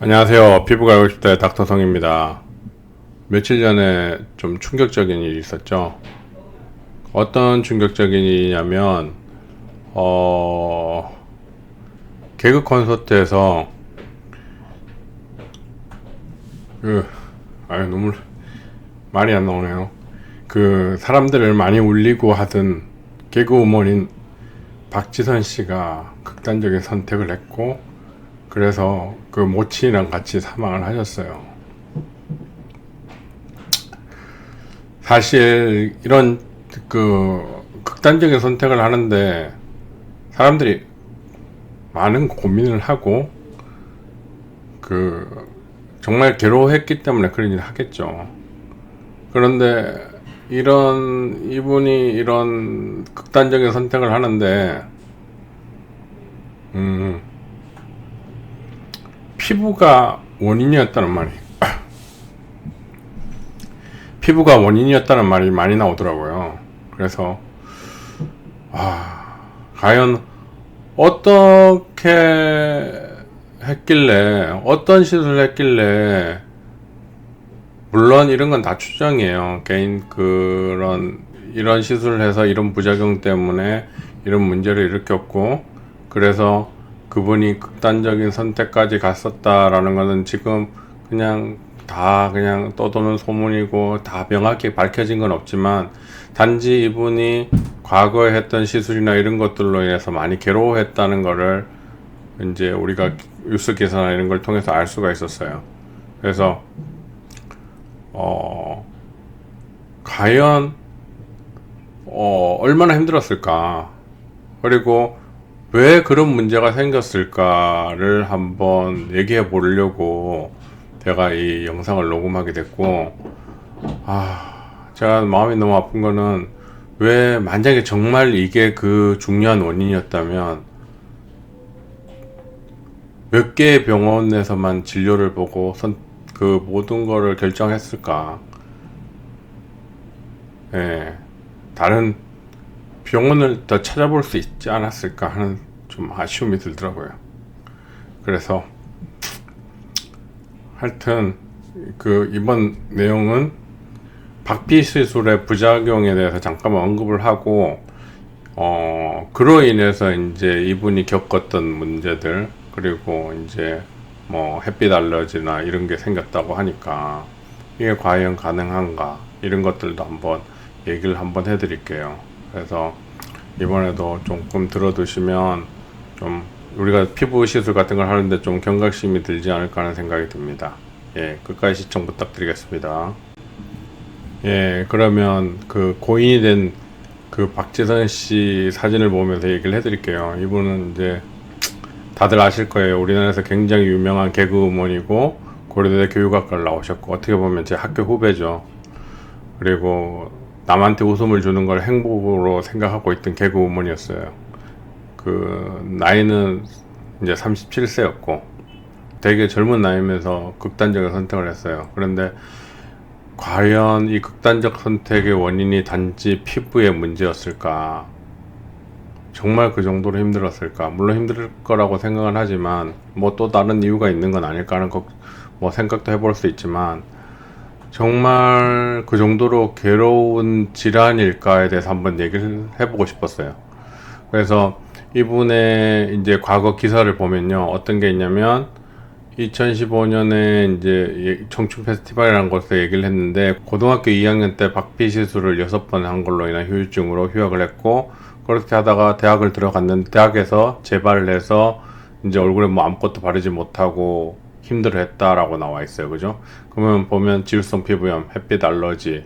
안녕하세요. 피부가 알고 싶다의 닥터성입니다. 며칠 전에 좀 충격적인 일이 있었죠. 어떤 충격적인 일이냐면 개그 콘서트에서 눈물 말이 안 나오네요. 그 사람들을 많이 울리고 하던 개그우먼인 박지선 씨가 극단적인 선택을 했고, 그래서 그 모친이랑 같이 사망을 하셨어요. 사실 이런 그 극단적인 선택을 하는데 사람들이 많은 고민을 하고 그 정말 괴로워했기 때문에 그런 일을 하겠죠. 그런데 이분이 이런 극단적인 선택을 하는데 피부가 원인이었다는 말이 많이 나오더라고요. 그래서 과연 어떻게 했길래, 어떤 시술을 했길래, 물론 이런 건 다 추정이에요. 개인 이런 시술을 해서 이런 부작용 때문에 이런 문제를 일으켰고, 그래서 그분이 극단적인 선택까지 갔었다라는 것은 지금 그냥 떠도는 소문이고 다 명확히 밝혀진 건 없지만, 단지 이분이 과거에 했던 시술이나 이런 것들로 인해서 많이 괴로워했다는 거를 이제 우리가 뉴스 기사나 이런 걸 통해서 알 수가 있었어요. 그래서 과연 얼마나 힘들었을까, 그리고 왜 그런 문제가 생겼을까를 한번 얘기해 보려고 제가 이 영상을 녹음하게 됐고, 제가 마음이 너무 아픈 거는, 왜 만약에 정말 이게 그 중요한 원인이었다면 몇 개의 병원에서만 진료를 보고 그 모든 거를 결정했을까. 다른 병원을 더 찾아볼 수 있지 않았을까 하는 좀 아쉬움이 들더라고요. 그래서 하여튼 이번 내용은 박피 시술의 부작용에 대해서 잠깐만 언급을 하고, 그로 인해서 이제 이분이 겪었던 문제들, 그리고 이제 뭐 햇빛 알러지나 이런 게 생겼다고 하니까 이게 과연 가능한가, 이런 것들도 한번 얘기를 한번 해드릴게요. 그래서 이번에도 조금 들어두시면 좀 우리가 피부 시술 같은 걸 하는데 좀 경각심이 들지 않을까 하는 생각이 듭니다. 끝까지 시청 부탁드리겠습니다. 그러면 그 고인이 된 그 박지선 씨 사진을 보면서 얘기를 해드릴게요. 이분은 이제 다들 아실 거예요. 우리나라에서 굉장히 유명한 개그우먼이고, 고려대 교육학과를 나오셨고, 어떻게 보면 제 학교 후배죠. 그리고 남한테 웃음을 주는 걸 행복으로 생각하고 있던 개그우먼이었어요. 나이는 이제 37세였고 되게 젊은 나이면서 극단적인 선택을 했어요. 그런데 과연 이 극단적 선택의 원인이 단지 피부의 문제였을까? 정말 그 정도로 힘들었을까? 물론 힘들 거라고 생각은 하지만 뭐 또 다른 이유가 있는 건 아닐까 하는 생각도 해볼 수 있지만, 정말 그 정도로 괴로운 질환일까에 대해서 한번 얘기를 해보고 싶었어요. 그래서 이분의 이제 과거 기사를 보면요, 어떤 게 있냐면 2015년에 이제 청춘 페스티벌이라는 곳에서 얘기를 했는데, 고등학교 2학년 때 박피 시술을 6번 한 걸로 인한 후유증으로 휴학을 했고, 그렇게 하다가 대학을 들어갔는데 대학에서 재발을 해서 이제 얼굴에 뭐 아무것도 바르지 못하고 힘들어 했다라고 나와 있어요. 그죠? 그러면 보면 지루성 피부염, 햇빛 알러지,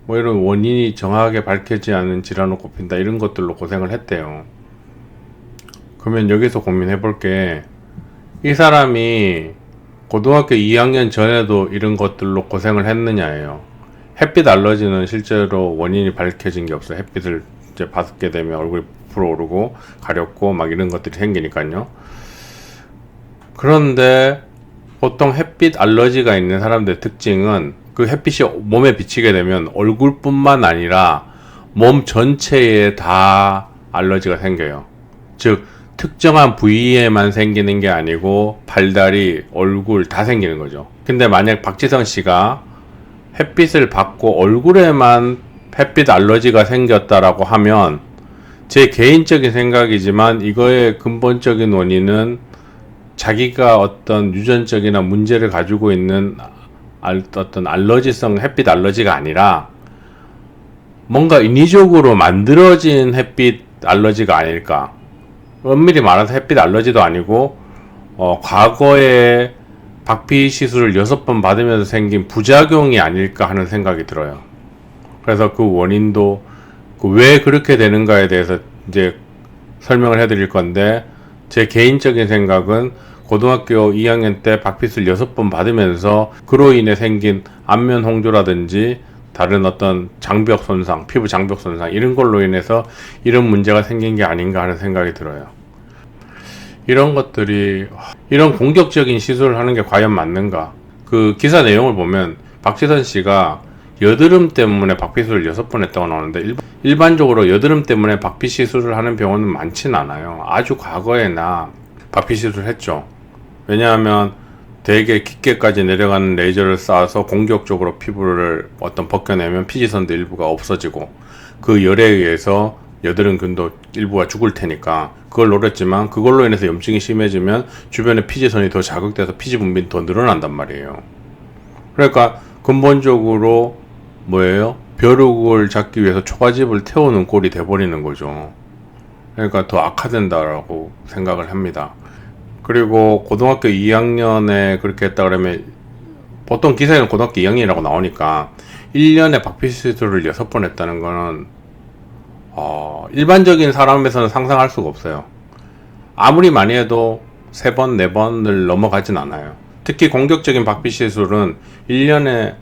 뭐 이런 원인이 정확하게 밝혀지지 않은 질환을 꼽힌다, 이런 것들로 고생을 했대요. 그러면 여기서 고민해 볼게, 이 사람이 고등학교 2학년 전에도 이런 것들로 고생을 했느냐예요. 햇빛 알러지는 실제로 원인이 밝혀진 게 없어요. 햇빛을 이제 받게 되면 얼굴이 불어오르고 가렵고 막 이런 것들이 생기니까요. 그런데 보통 햇빛 알러지가 있는 사람들의 특징은, 그 햇빛이 몸에 비치게 되면 얼굴뿐만 아니라 몸 전체에 다 알러지가 생겨요. 즉 특정한 부위에만 생기는 게 아니고 팔다리, 얼굴 다 생기는 거죠. 근데 만약 박지선 씨가 햇빛을 받고 얼굴에만 햇빛 알러지가 생겼다라고 하면 제 개인적인 생각이지만 이거의 근본적인 원인은 자기가 어떤 유전적이나 문제를 가지고 있는 어떤 알러지성 햇빛 알러지가 아니라 뭔가 인위적으로 만들어진 햇빛 알러지가 아닐까. 엄밀히 말해서 햇빛 알러지도 아니고 과거에 박피 시술을 6번 받으면서 생긴 부작용이 아닐까 하는 생각이 들어요. 그래서 그 원인도 왜 그렇게 되는가에 대해서 이제 설명을 해드릴 건데, 제 개인적인 생각은 고등학교 2학년 때 박피술 6번 받으면서 그로 인해 생긴 안면 홍조라든지 다른 어떤 장벽 손상, 피부 장벽 손상 이런 걸로 인해서 이런 문제가 생긴 게 아닌가 하는 생각이 들어요. 이런 것들이, 이런 공격적인 시술을 하는 게 과연 맞는가? 그 기사 내용을 보면 박지선 씨가 여드름 때문에 박피술을 6번 했다고 나오는데, 일반적으로 여드름 때문에 박피 시술을 하는 병원은 많진 않아요. 아주 과거에나 박피 시술을 했죠. 왜냐하면 되게 깊게까지 내려가는 레이저를 쏴서 공격적으로 피부를 벗겨내면 피지선도 일부가 없어지고, 그 열에 의해서 여드름균도 일부가 죽을 테니까 그걸 노렸지만, 그걸로 인해서 염증이 심해지면 주변에 피지선이 더 자극돼서 피지 분비는 더 늘어난단 말이에요. 그러니까 근본적으로 뭐예요? 벼룩을 잡기 위해서 초가집을 태우는 꼴이 돼버리는 거죠. 그러니까 더 악화된다라고 생각을 합니다. 그리고 고등학교 2학년에 그렇게 했다 그러면, 보통 기사에는 고등학교 2학년이라고 나오니까 1년에 박피 시술을 6번 했다는 거는 일반적인 사람에서는 상상할 수가 없어요. 아무리 많이 해도 3번, 4번을 넘어가진 않아요. 특히 공격적인 박피 시술은 1년에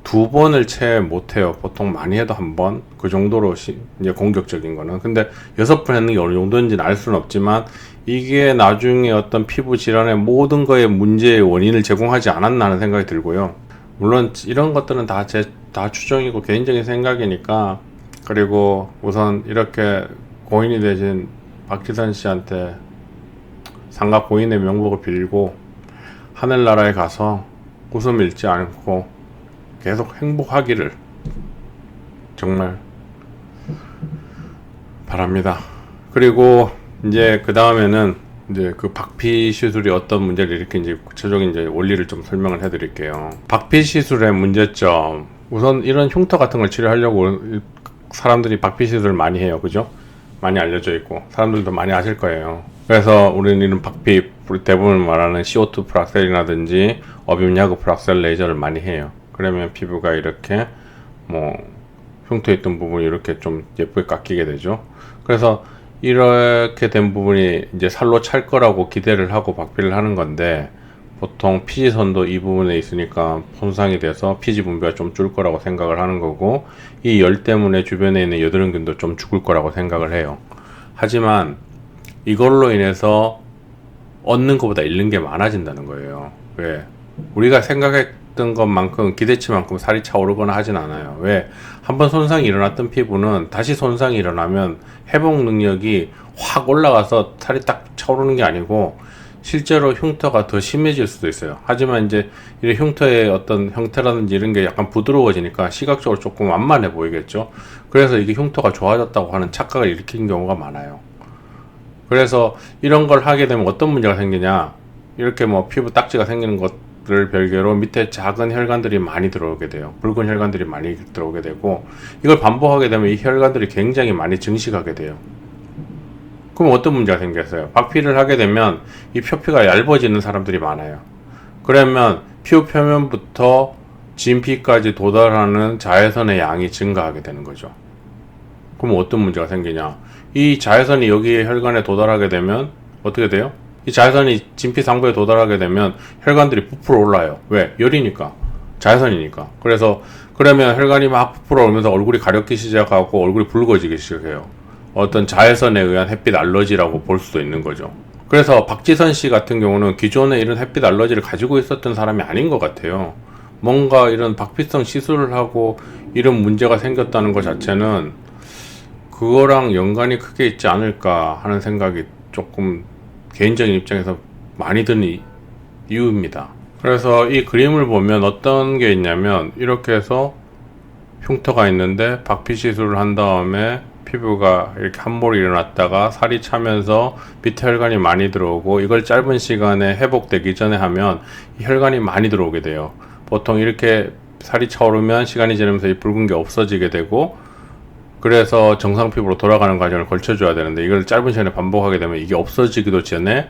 2번을 채 못해요. 보통 많이 해도 1번, 그 정도로 이제 공격적인 거는. 근데 6번 했는 게 어느 정도인지는 알 수는 없지만, 이게 나중에 어떤 피부 질환의 모든 거에 문제의 원인을 제공하지 않았나 하는 생각이 들고요. 물론 이런 것들은 다 추정이고 개인적인 생각이니까. 그리고 우선 이렇게 고인이 되신 박지선 씨한테 상가 고인의 명복을 빌고 하늘나라에 가서 웃음 잃지 않고 계속 행복하기를 정말 바랍니다. 그리고 이제 그 다음에는 이제 그 박피 시술이 어떤 문제를 일으키는지 구체적인 이제 원리를 좀 설명을 해드릴게요. 박피 시술의 문제점, 우선 이런 흉터 같은 걸 치료하려고 사람들이 박피 시술을 많이 해요. 그죠? 많이 알려져 있고 사람들도 많이 아실 거예요. 그래서 우리는 이런 박피, 대부분 말하는 CO2 프락셀이라든지 어빔 야구 프락셀 레이저를 많이 해요. 그러면 피부가 이렇게 흉터 있던 부분이 이렇게 좀 예쁘게 깎이게 되죠. 그래서 이렇게 된 부분이 이제 살로 찰 거라고 기대를 하고 박피를 하는 건데, 보통 피지선도 이 부분에 있으니까 손상이 돼서 피지 분비가 좀 줄 거라고 생각을 하는 거고, 이 열 때문에 주변에 있는 여드름균도 좀 죽을 거라고 생각을 해요. 하지만 이걸로 인해서 얻는 것보다 잃는 게 많아진다는 거예요. 왜? 우리가 생각했던 것만큼 기대치만큼 살이 차오르거나 하진 않아요. 왜? 한번 손상이 일어났던 피부는 다시 손상이 일어나면 회복 능력이 확 올라가서 살이 딱 차오르는 게 아니고, 실제로 흉터가 더 심해질 수도 있어요. 하지만 이제 이 흉터의 어떤 형태라든지 이런 게 약간 부드러워지니까 시각적으로 조금 완만해 보이겠죠. 그래서 이게 흉터가 좋아졌다고 하는 착각을 일으키는 경우가 많아요. 그래서 이런 걸 하게 되면 어떤 문제가 생기냐, 이렇게 피부 딱지가 생기는 것들 별개로 밑에 작은 혈관들이 많이 들어오게 돼요. 붉은 혈관들이 많이 들어오게 되고, 이걸 반복하게 되면 이 혈관들이 굉장히 많이 증식하게 돼요. 그럼 어떤 문제가 생겼어요? 박피를 하게 되면 이 표피가 얇아지는 사람들이 많아요. 그러면 피부 표면부터 진피까지 도달하는 자외선의 양이 증가하게 되는 거죠. 그럼 어떤 문제가 생기냐? 이 자외선이 여기 혈관에 도달하게 되면 어떻게 돼요? 이 자외선이 진피 상부에 도달하게 되면 혈관들이 부풀어 올라요. 왜? 열이니까. 자외선이니까. 그러면 혈관이 막 부풀어 오면서 얼굴이 가렵기 시작하고 얼굴이 붉어지기 시작해요. 어떤 자외선에 의한 햇빛 알러지라고 볼 수도 있는 거죠. 그래서 박지선 씨 같은 경우는 기존에 이런 햇빛 알러지를 가지고 있었던 사람이 아닌 것 같아요. 뭔가 이런 박피성 시술을 하고 이런 문제가 생겼다는 것 자체는 그거랑 연관이 크게 있지 않을까 하는 생각이 조금 개인적인 입장에서 많이 드는 이유입니다. 그래서 이 그림을 보면 어떤 게 있냐면, 이렇게 해서 흉터가 있는데 박피 시술을 한 다음에 피부가 이렇게 함몰이 일어났다가 살이 차면서 밑에 혈관이 많이 들어오고, 이걸 짧은 시간에 회복되기 전에 하면 이 혈관이 많이 들어오게 돼요. 보통 이렇게 살이 차오르면 시간이 지나면서 이 붉은 게 없어지게 되고, 그래서 정상 피부로 돌아가는 과정을 걸쳐줘야 되는데, 이걸 짧은 시간에 반복하게 되면 이게 없어지기도 전에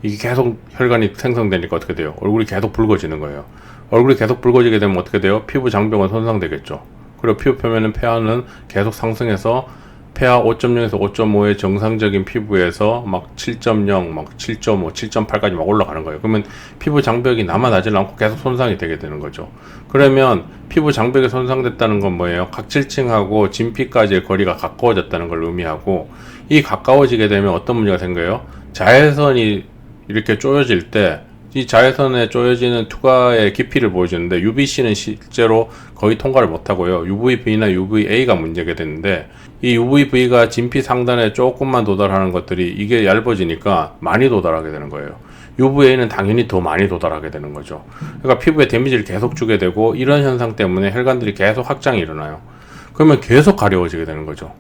이게 계속 혈관이 생성되니까 어떻게 돼요? 얼굴이 계속 붉어지는 거예요. 얼굴이 계속 붉어지게 되면 어떻게 돼요? 피부 장벽은 손상되겠죠. 그리고 피부 표면은 pH는 계속 상승해서 pH 5.0에서 5.5의 정상적인 피부에서 막 7.0, 막 7.5, 7.8까지 막 올라가는 거예요. 그러면 피부 장벽이 남아나질 않고 계속 손상이 되게 되는 거죠. 그러면 피부 장벽이 손상됐다는 건 뭐예요? 각질층하고 진피까지의 거리가 가까워졌다는 걸 의미하고, 이 가까워지게 되면 어떤 문제가 생겨요? 자외선이 이렇게 쪼여질 때 이 자외선에 쪼여지는 투과의 깊이를 보여주는데, UVC는 실제로 거의 통과를 못하고요. UVB나 UVA가 문제가 되는데, 이 UVB가 진피 상단에 조금만 도달하는 것들이 이게 얇아지니까 많이 도달하게 되는 거예요. UVA는 당연히 더 많이 도달하게 되는 거죠. 그러니까 피부에 데미지를 계속 주게 되고, 이런 현상 때문에 혈관들이 계속 확장이 일어나요. 그러면 계속 가려워지게 되는 거죠.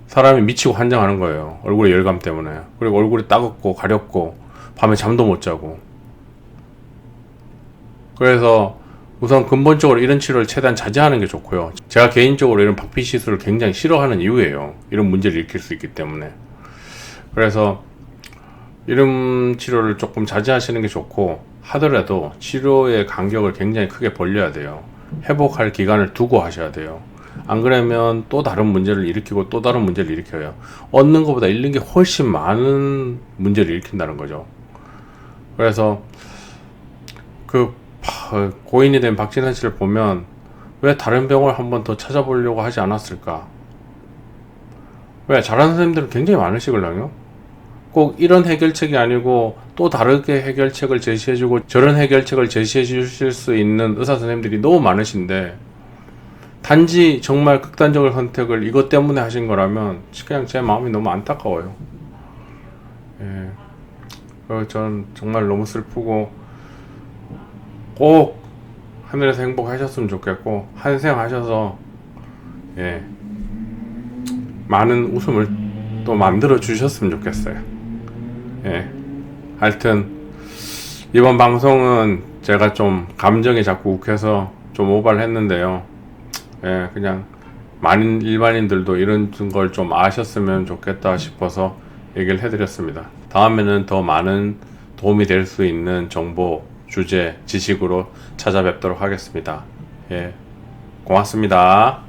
사람이 미치고 환장하는 거예요. 얼굴에 열감 때문에. 그리고 얼굴이 따갑고 가렵고 밤에 잠도 못 자고. 그래서 우선 근본적으로 이런 치료를 최대한 자제하는 게 좋고요. 제가 개인적으로 이런 박피 시술을 굉장히 싫어하는 이유예요. 이런 문제를 일으킬 수 있기 때문에. 그래서 이런 치료를 조금 자제하시는 게 좋고, 하더라도 치료의 간격을 굉장히 크게 벌려야 돼요. 회복할 기간을 두고 하셔야 돼요. 안 그러면 또 다른 문제를 일으키고 또 다른 문제를 일으켜요. 얻는 것보다 잃는 게 훨씬 많은 문제를 일으킨다는 거죠. 그래서 고인이 된 박진선 씨를 보면 왜 다른 병을 한 번 더 찾아보려고 하지 않았을까? 왜? 잘하는 선생님들은 굉장히 많으시거든요. 꼭 이런 해결책이 아니고 또 다르게 해결책을 제시해주고 저런 해결책을 제시해 주실 수 있는 의사 선생님들이 너무 많으신데, 단지 정말 극단적인 선택을 이것 때문에 하신 거라면 그냥 제 마음이 너무 안타까워요. 예. 전 정말 너무 슬프고, 꼭 하늘에서 행복하셨으면 좋겠고, 한생하셔서 많은 웃음을 또 만들어 주셨으면 좋겠어요. 하여튼 이번 방송은 제가 좀 감정이 자꾸 욱해서 좀 오버를 했는데요. 그냥 많은 일반인들도 이런 걸 좀 아셨으면 좋겠다 싶어서 얘기를 해드렸습니다. 다음에는 더 많은 도움이 될 수 있는 정보, 주제, 지식으로 찾아뵙도록 하겠습니다. 고맙습니다.